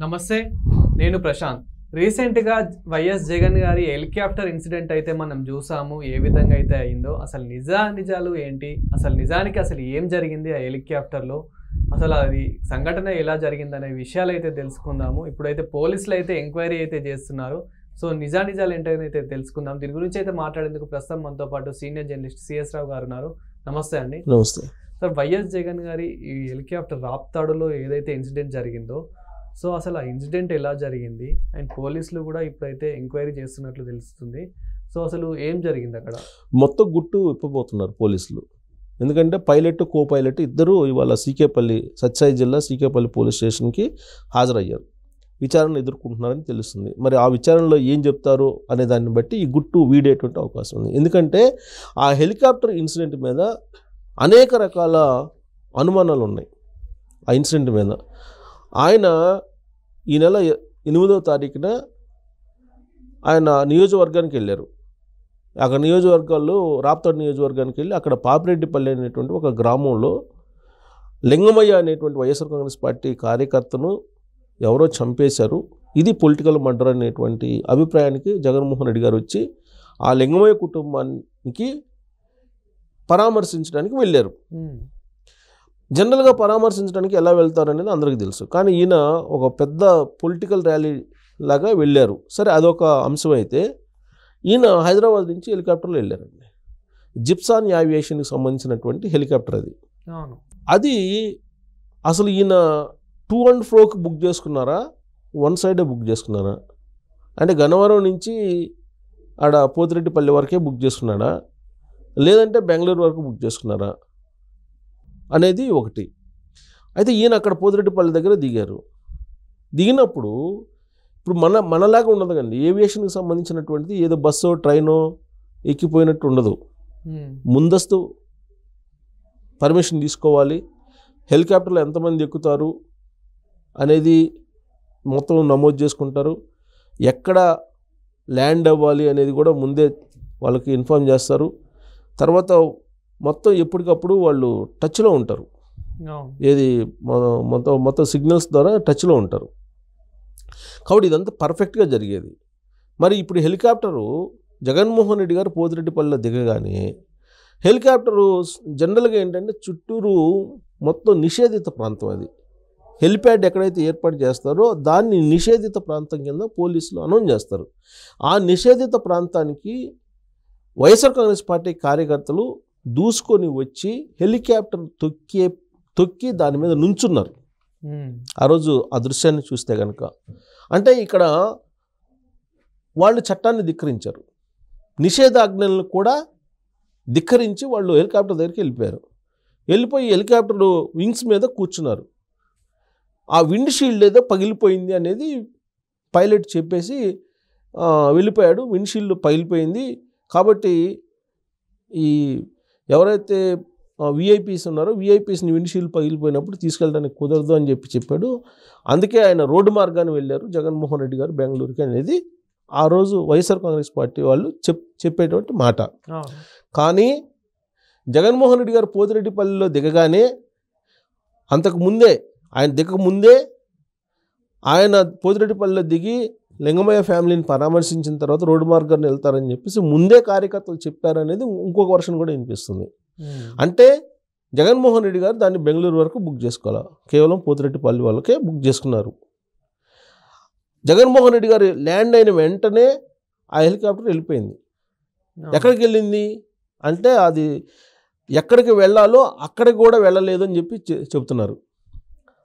నమస్తే, నేను ప్రశాంత్. రీసెంట్గా వైఎస్ జగన్ గారి హెలికాప్టర్ ఇన్సిడెంట్ అయితే మనం చూసాము. ఏ విధంగా అయితే అయిందో, అసలు నిజాలు ఏంటి, అసలు నిజానికి అసలు ఏం జరిగింది ఆ హెలికాప్టర్లో, అసలు అది సంఘటన ఎలా జరిగిందనే విషయాలు అయితే తెలుసుకుందాము. ఇప్పుడైతే పోలీసులు అయితే ఎంక్వైరీ అయితే చేస్తున్నారు. సో నిజాలు ఏంటైతే తెలుసుకుందాం. దీని గురించి అయితే మాట్లాడేందుకు ప్రస్తుతం మనతో పాటు సీనియర్ జర్నలిస్ట్ సిఎస్ రావు గారు ఉన్నారు. నమస్తే అండి. నమస్తే సార్, వైఎస్ జగన్ గారి ఈ హెలికాప్టర్ రాప్తాడులో ఏదైతే ఇన్సిడెంట్ జరిగిందో, సో అసలు ఆ ఇన్సిడెంట్ ఎలా జరిగింది అండ్ పోలీసులు కూడా ఇప్పుడైతే ఎంక్వైరీ చేస్తున్నట్లు తెలుస్తుంది. సో అసలు ఏం జరిగింది అక్కడ? మొత్తం గుట్టు విప్పబోతున్నారు పోలీసులు. ఎందుకంటే పైలట్ కో పైలట్ ఇద్దరు ఇవాళ సీకేపల్లి సత్యసాయి జిల్లా సీకేపల్లి పోలీస్ స్టేషన్కి హాజరయ్యారు. విచారణ ఎదుర్కొంటున్నారని తెలుస్తుంది. మరి ఆ విచారణలో ఏం చెప్తారు అనే దాన్ని బట్టి ఈ గుట్టు వీడేటువంటి అవకాశం ఉంది. ఎందుకంటే ఆ హెలికాప్టర్ ఇన్సిడెంట్ మీద అనేక రకాల అనుమానాలు ఉన్నాయి. ఆ ఇన్సిడెంట్ మీద ఆయన ఈ నెల 8వ తారీఖున ఆయన నియోజకవర్గానికి వెళ్ళారు. అక్కడ నియోజకవర్గాల్లో రాప్తాడు నియోజకవర్గానికి వెళ్ళి అక్కడ పాపిరెడ్డిపల్లి అనేటువంటి ఒక గ్రామంలో లింగమయ్య అనేటువంటి వైఎస్ఆర్ కాంగ్రెస్ పార్టీ కార్యకర్తను ఎవరో చంపేశారు, ఇది పొలిటికల్ మర్డర్ అనేటువంటి అభిప్రాయానికి జగన్మోహన్ రెడ్డి గారు వచ్చి ఆ లింగమయ్య కుటుంబానికి పరామర్శించడానికి వెళ్ళారు. జనరల్గా పరామర్శించడానికి ఎలా వెళ్తారనేది అందరికీ తెలుసు. కానీ ఈయన ఒక పెద్ద పొలిటికల్ ర్యాలీ లాగా వెళ్ళారు. సరే, అదొక అంశం అయితే ఈయన హైదరాబాద్ నుంచి హెలికాప్టర్లో వెళ్ళారండి. జిప్సాన్ యావియేషన్కి సంబంధించినటువంటి హెలికాప్టర్ అది అసలు ఈయన టూ అండ్ ఫ్రోకి బుక్ చేసుకున్నారా, వన్ సైడే బుక్ చేసుకున్నారా? అంటే గన్నవరం నుంచి ఆడ పోతిరెడ్డిపల్లి వరకే బుక్ చేసుకున్నాడా, లేదంటే బెంగళూరు వరకు బుక్ చేసుకున్నారా అనేది ఒకటి. అయితే ఈయన అక్కడ పోతిరెడ్డిపల్లి దగ్గర దిగారు. దిగినప్పుడు ఇప్పుడు మనలాగా ఉండదు కండి, ఏవియేషన్కి సంబంధించినటువంటిది ఏదో బస్సో ట్రైనో ఎక్కిపోయినట్టు ఉండదు. ముందస్తు పర్మిషన్ తీసుకోవాలి, హెలికాప్టర్లో ఎంతమంది ఎక్కుతారు అనేది మొత్తం నమోదు చేసుకుంటారు, ఎక్కడ ల్యాండ్ అవ్వాలి అనేది కూడా ముందే వాళ్ళకి ఇన్ఫార్మ్ చేస్తారు. తర్వాత మొత్తం ఎప్పటికప్పుడు వాళ్ళు టచ్లో ఉంటారు, ఏది మొత్తం సిగ్నల్స్ ద్వారా టచ్లో ఉంటారు. కాబట్టి ఇదంతా పర్ఫెక్ట్గా జరిగేది. మరి ఇప్పుడు హెలికాప్టరు జగన్మోహన్ రెడ్డి గారు పోతిరెడ్డిపల్లిలో దిగగానే హెలికాప్టరు జనరల్గా ఏంటంటే చుట్టూరు మొత్తం నిషేధిత ప్రాంతం, అది హెలిప్యాడ్ ఎక్కడైతే ఏర్పాటు చేస్తారో దాన్ని నిషేధిత ప్రాంతం కింద పోలీసులు అనౌన్స్ చేస్తారు. ఆ నిషేధిత ప్రాంతానికి వైఎస్ఆర్ కాంగ్రెస్ పార్టీ కార్యకర్తలు దూసుకొని వచ్చి హెలికాప్టర్ తొక్కి దాని మీద నుంచున్నారు. ఆ రోజు ఆ దృశ్యాన్ని చూస్తే కనుక అంటే ఇక్కడ వాళ్ళు చట్టాన్ని ధిక్కరించారు, నిషేధాజ్ఞలను కూడా ధిక్కరించి వాళ్ళు హెలికాప్టర్ దగ్గరికి వెళ్ళిపోయి హెలికాప్టర్ వింగ్స్ మీద కూర్చున్నారు. ఆ విండ్ షీల్డ్ ఏదో పగిలిపోయింది అనేది పైలట్ చెప్పేసి వెళ్ళిపోయాడు. విండ్ షీల్డ్ పగిలిపోయింది కాబట్టి ఈ ఎవరైతే విఐపీస్ ఉన్నారో విఐపీస్ని విండ్షీల్డ్ పగిలిపోయినప్పుడు తీసుకెళ్ళడానికి కుదరదు అని చెప్పాడు. అందుకే ఆయన రోడ్డు మార్గాన్ని వెళ్ళారు జగన్మోహన్ రెడ్డి గారు బెంగళూరుకి అనేది ఆ రోజు వైఎస్ఆర్ కాంగ్రెస్ పార్టీ వాళ్ళు చెప్పేటువంటి మాట. కానీ జగన్మోహన్ రెడ్డి గారు పోతిరెడ్డిపల్లిలో దిగగానే అంతకుముందే ఆయన దిగకముందే ఆయన పోతిరెడ్డిపల్లిలో దిగి లింగమయ్య ఫ్యామిలీని పరామర్శించిన తర్వాత రోడ్డు మార్గాన్ని వెళ్తారని చెప్పేసి ముందే కార్యకర్తలు చెప్పారనేది ఇంకొక వర్షన్ కూడా వినిపిస్తుంది. అంటే జగన్మోహన్ రెడ్డి గారు దాన్ని బెంగళూరు వరకు బుక్ చేసుకోవాలి, కేవలం పోతిరెడ్డిపల్లి వాళ్ళకే బుక్ చేసుకున్నారు. జగన్మోహన్ రెడ్డి గారు ల్యాండ్ అయిన వెంటనే ఆ హెలికాప్టర్ వెళ్ళిపోయింది. ఎక్కడికి వెళ్ళింది అంటే అది ఎక్కడికి వెళ్ళాలో అక్కడికి కూడా వెళ్ళలేదు అని చెప్పి చెబుతున్నారు.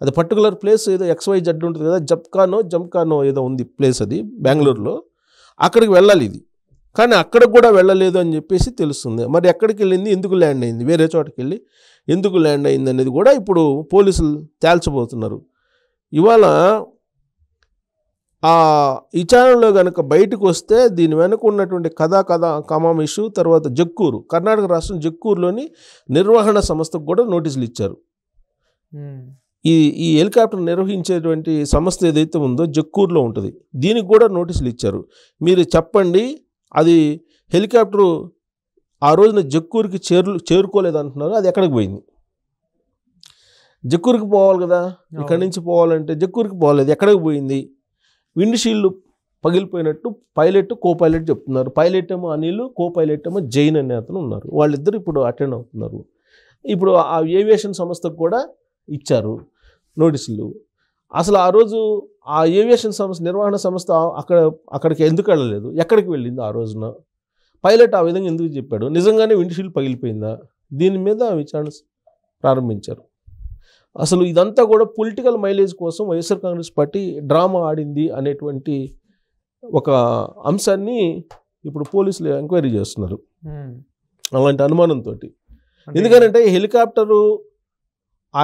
అది పర్టికులర్ ప్లేస్ ఏదో XYZ ఉంటుంది కదా, జంకానో ఏదో ఉంది ప్లేస్, అది బెంగళూరులో, అక్కడికి వెళ్ళాలి ఇది. కానీ అక్కడికి కూడా వెళ్ళలేదు అని చెప్పేసి తెలుస్తుంది. మరి ఎక్కడికి వెళ్ళింది, ఎందుకు ల్యాండ్ అయింది, వేరే చోటకి వెళ్ళి ఎందుకు ల్యాండ్ అయింది అనేది కూడా ఇప్పుడు పోలీసులు తేల్చబోతున్నారు. ఇవాళ ఆ విచారణలో కనుక బయటకు వస్తే దీని వెనుక ఉన్నటువంటి కమామిషు తర్వాత జక్కూరు, కర్ణాటక రాష్ట్రం జక్కూరులోని నిర్వహణ సంస్థకు కూడా నోటీసులు ఇచ్చారు. ఈ హెలికాప్టర్ నిర్వహించేటువంటి సంస్థ ఏదైతే ఉందో జక్కూరులో ఉంటుంది, దీనికి కూడా నోటీసులు ఇచ్చారు. మీరు చెప్పండి, అది హెలికాప్టరు ఆ రోజున జక్కూరుకి చేరుకోలేదు అంటున్నారు, అది ఎక్కడికి పోయింది? జక్కూరుకి పోవాలి కదా, ఇక్కడి నుంచి పోవాలంటే జక్కూరుకి పోలేదు, ఎక్కడికి పోయింది? విండ్ షీల్డ్ పగిలిపోయినట్టు పైలట్ కో పైలట్ చెప్తున్నారు. పైలట్ ఏమో అనిల్, కో పైలట్ ఏమో జైన్ అనే అతను ఉన్నారు. వాళ్ళిద్దరు ఇప్పుడు అటెండ్ అవుతున్నారు. ఇప్పుడు ఆ ఏవియేషన్ సంస్థకు కూడా ఇచ్చారు నోటీసులు. అసలు ఆ రోజు ఆ ఏవియేషన్ సంస్థ నిర్వహణ సంస్థ అక్కడికి ఎందుకు వెళ్ళలేదు? ఎక్కడికి వెళ్ళింది ఆ రోజున? పైలట్ ఆ విధంగా ఎందుకు చెప్పాడు? నిజంగానే విండ్ షీల్డ్ పగిలిపోయిందా? దీని మీద విచారణ ప్రారంభించారు. అసలు ఇదంతా కూడా పొలిటికల్ మైలేజ్ కోసం వైఎస్ఆర్ కాంగ్రెస్ పార్టీ డ్రామా ఆడింది అనేటువంటి ఒక అంశాన్ని ఇప్పుడు పోలీసులు ఎంక్వైరీ చేస్తున్నారు అలాంటి అనుమానంతో. ఎందుకంటే ఆ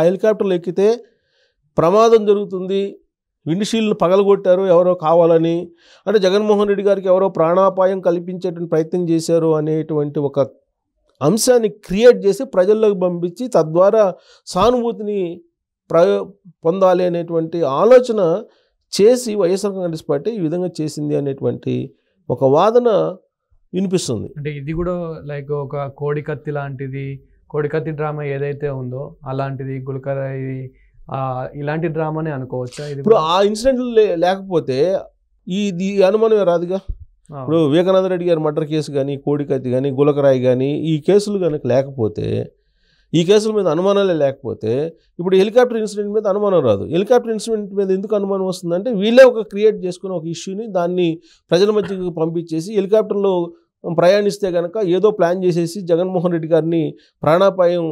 హెలికాప్టర్లు ఎక్కితే ప్రమాదం జరుగుతుంది, విండ్ షీల్డ్ను పగలగొట్టారు ఎవరో కావాలని, అంటే జగన్మోహన్ రెడ్డి గారికి ఎవరో ప్రాణాపాయం కల్పించేటువంటి ప్రయత్నం చేశారు అనేటువంటి ఒక అంశాన్ని క్రియేట్ చేసి ప్రజల్లోకి పంపించి తద్వారా సానుభూతిని పొందాలి అనేటువంటి ఆలోచన చేసి వైఎస్ఆర్ కాంగ్రెస్ పార్టీ ఈ విధంగా చేసింది అనేటువంటి ఒక వాదన వినిపిస్తుంది. అంటే ఇది కూడా లైక్ ఒక కోడికత్తి లాంటిది, కోడికత్తి డ్రామా ఏదైతే ఉందో అలాంటిది గుల్కరాయి ఇలాంటి డ్రామానే అనుకోవచ్చా? ఇప్పుడు ఆ ఇన్సిడెంట్లు లేకపోతే ఈ అనుమానమే రాదుగా. ఇప్పుడు వివేకానంద రెడ్డి గారి మర్డర్ కేసు కానీ, కోడికత్తి కానీ, గులకరాయి కానీ ఈ కేసులు కనుక లేకపోతే, ఈ కేసుల మీద అనుమానాలే లేకపోతే ఇప్పుడు హెలికాప్టర్ ఇన్సిడెంట్ మీద అనుమానం రాదు. హెలికాప్టర్ ఇన్సిడెంట్ మీద ఎందుకు అనుమానం వస్తుందంటే వీళ్ళే ఒక క్రియేట్ చేసుకుని ఒక ఇష్యూని దాన్ని ప్రజల మధ్యకి పంపించేసి హెలికాప్టర్లో ప్రయాణిస్తే కనుక ఏదో ప్లాన్ చేసేసి జగన్మోహన్ రెడ్డి గారిని ప్రాణాపాయం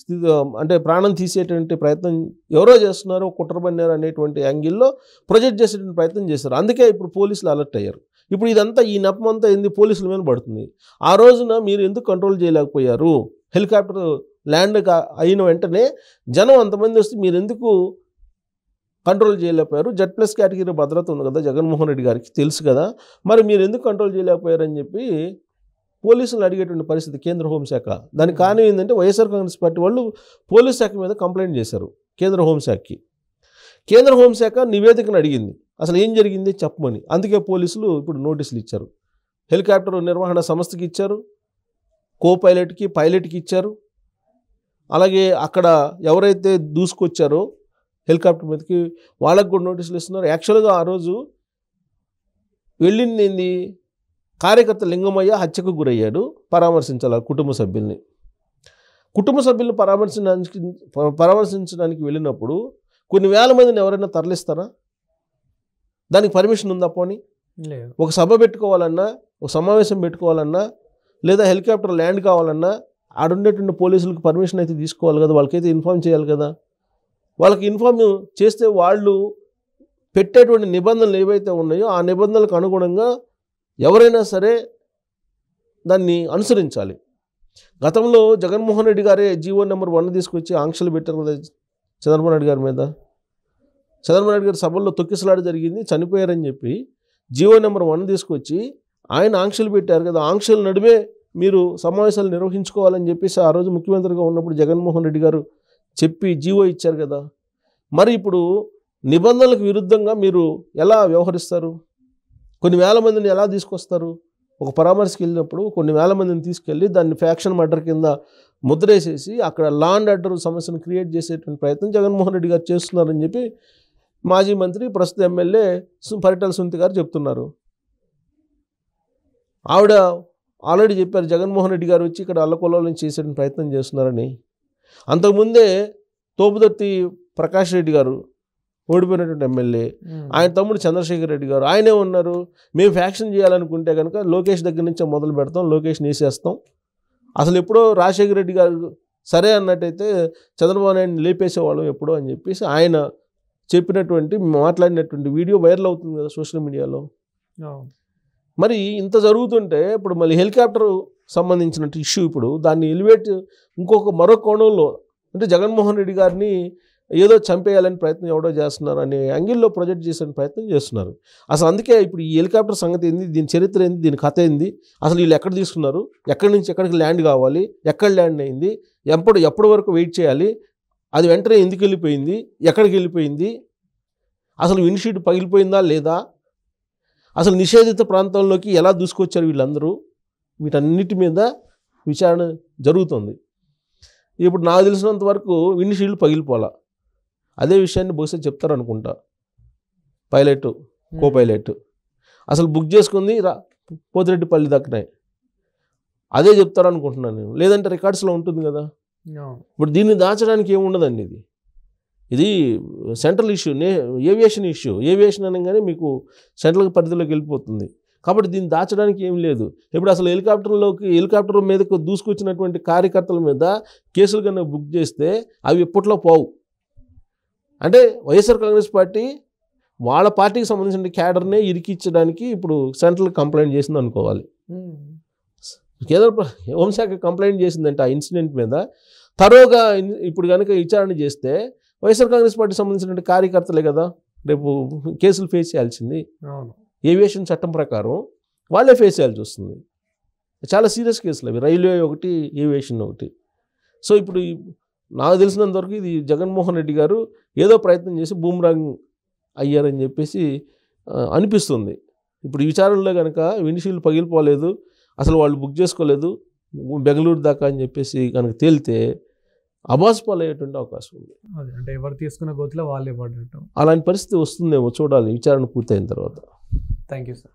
స్థితి అంటే ప్రాణం తీసేటువంటి ప్రయత్నం ఎవరో చేస్తున్నారు, కుట్రబన్నారు అనేటువంటి యాంగిల్లో ప్రొజెక్ట్ చేసేటువంటి ప్రయత్నం చేశారు. అందుకే ఇప్పుడు పోలీసులు అలర్ట్ అయ్యారు. ఇప్పుడు ఇదంతా ఈ నెపమంతా ఏంది పోలీసుల మీద పడుతుంది. ఆ రోజున మీరు ఎందుకు కంట్రోల్ చేయలేకపోయారు? హెలికాప్టర్ ల్యాండ్ అయిన వెంటనే జనం అంతమంది వస్తే మీరు ఎందుకు కంట్రోల్ చేయలేకపోయారు? Z+ కేటగిరీ భద్రత ఉంది కదా జగన్మోహన్ రెడ్డి గారికి తెలుసు కదా, మరి మీరు ఎందుకు కంట్రోల్ చేయలేకపోయారు అని చెప్పి పోలీసులు అడిగేటువంటి పరిస్థితి కేంద్ర హోంశాఖ. దానికి కారణం ఏంటంటే వైఎస్ఆర్ కాంగ్రెస్ పార్టీ వాళ్ళు పోలీస్ శాఖ మీద కంప్లైంట్ చేశారు కేంద్ర హోంశాఖకి. కేంద్ర హోంశాఖ నివేదికను అడిగింది అసలు ఏం జరిగింది చెప్పమని. అందుకే పోలీసులు ఇప్పుడు నోటీసులు ఇచ్చారు. హెలికాప్టర్ నిర్వహణ సంస్థకి ఇచ్చారు, కో పైలట్కి, పైలట్కి ఇచ్చారు. అలాగే అక్కడ ఎవరైతే దూసుకొచ్చారో హెలికాప్టర్ మీదకి వాళ్ళకు కూడా నోటీసులు ఇస్తున్నారు. యాక్చువల్గా ఆ రోజు వెళ్ళింది ఏంది, కార్యకర్త లింగమయ్య హత్యకు గురయ్యాడు, పరామర్శించాలి కుటుంబ సభ్యుల్ని. కుటుంబ సభ్యులను పరామర్శించడానికి వెళ్ళినప్పుడు కొన్ని వేల మందిని ఎవరైనా తరలిస్తారా? దానికి పర్మిషన్ ఉందా? పోనీ ఒక సభ పెట్టుకోవాలన్నా, ఒక సమావేశం పెట్టుకోవాలన్నా, లేదా హెలికాప్టర్ ల్యాండ్ కావాలన్నా ఆడుండేటువంటి పోలీసులకు పర్మిషన్ అయితే తీసుకోవాలి కదా, వాళ్ళకైతే ఇన్ఫామ్ చేయాలి కదా. వాళ్ళకి ఇన్ఫామ్ చేస్తే వాళ్ళు పెట్టేటువంటి నిబంధనలు ఏవైతే ఉన్నాయో ఆ నిబంధనలకు అనుగుణంగా ఎవరైనా సరే దాన్ని అనుసరించాలి. గతంలో జగన్మోహన్ రెడ్డి గారే జీవో నెంబర్ 1 తీసుకొచ్చి ఆంక్షలు పెట్టారు కదా చంద్రబాబు నాయుడు గారి మీద. చంద్రబాబు నాయుడు గారి సభల్లో తొక్కిసలాట జరిగింది, చనిపోయారని చెప్పి జీవో నెంబర్ 1 తీసుకొచ్చి ఆయన ఆంక్షలు పెట్టారు కదా. ఆంక్షల నడుమే మీరు సమావేశాలు నిర్వహించుకోవాలని చెప్పేసి ఆ రోజు ముఖ్యమంత్రిగా ఉన్నప్పుడు జగన్మోహన్ రెడ్డి గారు చెప్పి జీవో ఇచ్చారు కదా. మరి ఇప్పుడు నిబంధనలకు విరుద్ధంగా మీరు ఎలా వ్యవహరిస్తారు? కొన్ని వేల మందిని ఎలా తీసుకొస్తారు? ఒక పరామర్శకి వెళ్ళినప్పుడు కొన్ని వేల మందిని తీసుకెళ్ళి దాన్ని ఫ్యాక్షన్ మర్డర్ కింద ముద్రేసేసి అక్కడ లా అండ్ ఆర్డర్ సమస్యను క్రియేట్ చేసేటువంటి ప్రయత్నం జగన్మోహన్ రెడ్డి గారు చేస్తున్నారని చెప్పి మాజీ మంత్రి ప్రస్తుత ఎమ్మెల్యే పరిటాల సునీత గారు చెప్తున్నారు. ఆవిడ ఆల్రెడీ చెప్పారు జగన్మోహన్ రెడ్డి గారు వచ్చి ఇక్కడ అల్లకొల్లోలం చేసేటువంటి ప్రయత్నం చేస్తున్నారని. అంతకుముందే తోపుదర్తి ప్రకాష్ రెడ్డి గారు ఓడిపోయినటువంటి ఎమ్మెల్యే, ఆయన తమ్ముడు చంద్రశేఖర్ రెడ్డి గారు ఆయనే ఉన్నారు, మేము ఫ్యాక్షన్ చేయాలనుకుంటే కనుక లోకేష్ దగ్గర నుంచే మొదలు పెడతాం, లోకేష్ని వేసేస్తాం. అసలు ఎప్పుడో రాజశేఖర రెడ్డి గారు సరే అన్నట్టయితే చంద్రబాబు నాయుడిని లేపేసేవాళ్ళం ఎప్పుడో అని చెప్పేసి ఆయన చెప్పినటువంటి మాట్లాడినటువంటి వీడియో వైరల్ అవుతుంది కదా సోషల్ మీడియాలో. మరి ఇంత జరుగుతుంటే ఇప్పుడు మళ్ళీ హెలికాప్టర్ సంబంధించినట్టు ఇష్యూ ఇప్పుడు దాన్ని ఎలివేట్ మరో కోణంలో అంటే జగన్మోహన్ రెడ్డి గారిని ఏదో చంపేయాలని ప్రయత్నం ఎవడో చేస్తున్నారు అనే యాంగిల్లో ప్రొజెక్ట్ చేసే ప్రయత్నం చేస్తున్నారు. అసలు అందుకే ఇప్పుడు ఈ హెలికాప్టర్ సంగతి ఏంది, దీని చరిత్ర ఏంది, దీని కథ ఏంది, అసలు వీళ్ళు ఎక్కడ తీసుకున్నారు, ఎక్కడి నుంచి ఎక్కడికి ల్యాండ్ కావాలి, ఎక్కడ ల్యాండ్ అయింది, ఎప్పటి వరకు వెయిట్ చేయాలి, అది వెంటనే ఎందుకు వెళ్ళిపోయింది, ఎక్కడికి వెళ్ళిపోయింది, అసలు విండ్షీల్డ్ పగిలిపోయిందా లేదా, అసలు నిషేధిత ప్రాంతంలోకి ఎలా దూసుకొచ్చారు వీళ్ళందరూ, వీటన్నిటి మీద విచారణ జరుగుతుంది. ఇప్పుడు నాకు తెలిసినంత వరకు విండ్షీల్డ్ పగిలిపోలా, అదే విషయాన్ని బహుశా చెప్తారనుకుంటా పైలట్ కో పైలట్ అసలు బుక్ చేసుకుంది పోతిరెడ్డిపల్లి దక్కనే అదే చెప్తారనుకుంటున్నాను నేను. లేదంటే రికార్డ్స్లో ఉంటుంది కదా. ఇప్పుడు దీన్ని దాచడానికి ఏముండదండి. ఇది central issue, aviation issue. Aviation అనగానే మీకు సెంట్రల్ పరిధిలోకి వెళ్ళిపోతుంది. కాబట్టి దీన్ని దాచడానికి ఏం లేదు. ఇప్పుడు అసలు హెలికాప్టర్ మీదకు దూసుకొచ్చినటువంటి కార్యకర్తల మీద కేసులు కన్నా బుక్ చేస్తే అవి ఎప్పట్లో పోవు. అంటే వైఎస్ఆర్ కాంగ్రెస్ పార్టీ వాళ్ళ పార్టీకి సంబంధించిన క్యాడర్నే ఇరికించడానికి ఇప్పుడు సెంట్రల్ కంప్లైంట్ చేసింది అనుకోవాలి. కేంద్ర హోంశాఖ కంప్లైంట్ చేసిందంటే ఆ ఇన్సిడెంట్ మీద తరోగా ఇప్పుడు కనుక విచారణ చేస్తే వైఎస్ఆర్ కాంగ్రెస్ పార్టీకి సంబంధించిన కార్యకర్తలే కదా రేపు కేసులు ఫేస్ చేయాల్సింది. ఏవియేషన్ చట్టం ప్రకారం వాళ్ళే ఫేస్ చేయాల్సి వస్తుంది. చాలా సీరియస్ కేసులు అవి, రైల్వే ఒకటి, ఏవియేషన్ ఒకటి. సో ఇప్పుడు నాకు తెలిసినంతవరకు ఇది జగన్మోహన్ రెడ్డి గారు ఏదో ప్రయత్నం చేసి బూమ్రాంగ్ అయ్యారని చెప్పేసి అనిపిస్తుంది. ఇప్పుడు ఈ విచారణలో కనుక విండ్షీల్డ్ పగిలిపోలేదు, అసలు వాళ్ళు బుక్ చేసుకోలేదు బెంగళూరు దాకా అని చెప్పేసి కనుక తేలితే అబాస్పాలయ్యేటువంటి అవకాశం ఉంది. అంటే ఎవరు తీసుకున్న గోతిలో వాళ్ళే పడటం, అలాంటి పరిస్థితి వస్తుందేమో చూడాలి విచారణ పూర్తయిన తర్వాత. Thank you sir.